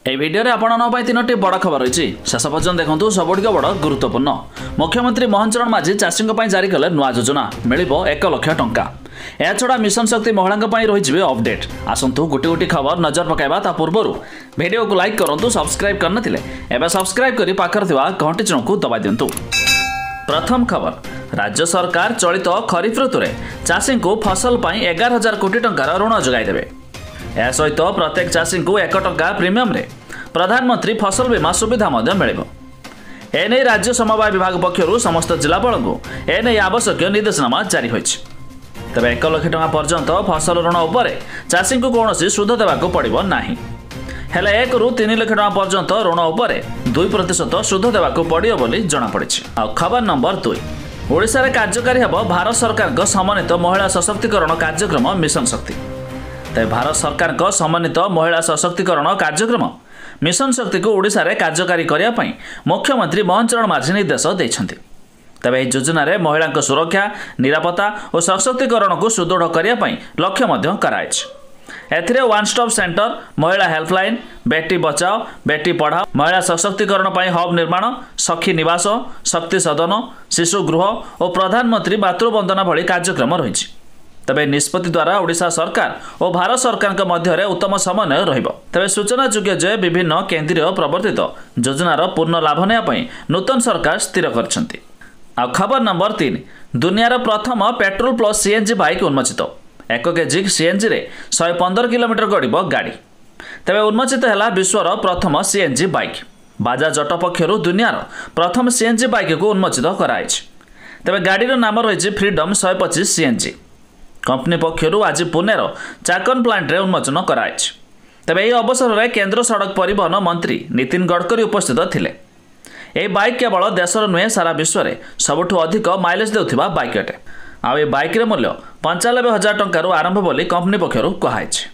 এই ভিডিওরে আপনার তিনোটি বড় খবর রয়েছে शेष पर्यटन देखूँ सबुठ बड़ गुरुत्वपूर्ण मुख्यमंत्री मोहन चरण माझी चाषी जारी कले नुआ योजना मिल 1 लाख टंका। एहाछड़ा मिशन शक्ति महिला रही अपडेट आसतु गोटी गोटी खबर नजर पकाइबा ता पूर्व वीडियो को लाइक करूँ सब्सक्राइब करनथिले एबे सब्सक्राइब करी पाखर थिबा घंटी चिन्ह को दबाई दियंतु। प्रथम खबर राज्य सरकार चलित खरीफ ऋतु में चाषी को फसल पर 11,000 कोटी टंकार ऋण जोगाई देबे। यह सहित प्रत्येक चाषी को 1 टंका प्रीमियम रे प्रधानमंत्री फसल बीमा सुविधा मिलिबो। एने राज्य समवाय विभाग पक्षरु समस्त जिलापाल को एने आवश्यक निर्देशनामा जारी होइछि। तबे 1 लाख टंका पर्यंत फसल ऋण उपर चाषी को कौन सुध देवाक पड़िबो नाही। हेले 1 रु 3 लाख टंका पर्यंत ऋण उपर 2% सुध देवाक पड़िबो बोली जणा पड़िछि। खबर नंबर 2 ओडिशा रे कार्यकारी हेबो भारत सरकार को समन्वित महिला सशक्तिकरण कार्यक्रम मिशन शक्ति। तबे भारत सरकार को समन्वित महिला सशक्तिकरण कार्यक्रम मिशन शक्ति को ओडिशा रे कार्यकारी करिया पई मुख्यमंत्री मोहन चरण माझी निर्देश दैछन्ति। तबे एही योजना रे महिला सुरक्षा निरापत्ता और सशक्तिकरण को सुदृढ़ करिया पई लक्ष्य मध्य कराइछ। एथिरे वन स्टॉप सेंटर महिला हेल्पलाइन बेटी बचाओ बेटी पढ़ाओ महिला सशक्तिकरण पई हब निर्माण सखी निवास शक्ति सदन शिशु गृह और प्रधानमंत्री मातृवंदना भली कार्यक्रम रही। तबे निष्पत्ति द्वारा ओडिशा सरकार और भारत सरकार के मध्य उत्तम समन्वय रहिबो। तबे सूचना योग्य जे विभिन्न केंद्रीय प्रवर्तित योजनार पूर्ण लाभ नेबा नूतन सरकार स्थिर करछन्ति। आ खबर नंबर 3 दुनियार प्रथम पेट्रोल प्लस सीएनजी बाइक उन्मोचित 1 केजी सीएनजी रे 115 किलोमीटर गड़िब गाड़ी। तबे उन्मोचित है विश्वर प्रथम सीएनजी बाइक बाजाज ऑटो पक्षरु दुनियार प्रथम सीएनजी बाइक को उन्मोचित कराइछ। तबे गाड़ीर नाम रही फ्रीडम 125 सीएनजी। कंपनी पक्षरु आज पुणेर चाकन प्लांट रे उन्मोचन कराइछ। तबे एही अवसर में केंद्र सड़क परिवहन मंत्री नितिन गडकरी उपस्थित थिले। यह बाइक केवल देशर नुहे सारा विश्व में सबुठ अधिक माइलेज देउथिबा बाइक अटे। आ बाइक रे मूल्य 95,000 टंका आरंभ बोली कंपनी पक्षरु कहाइछ।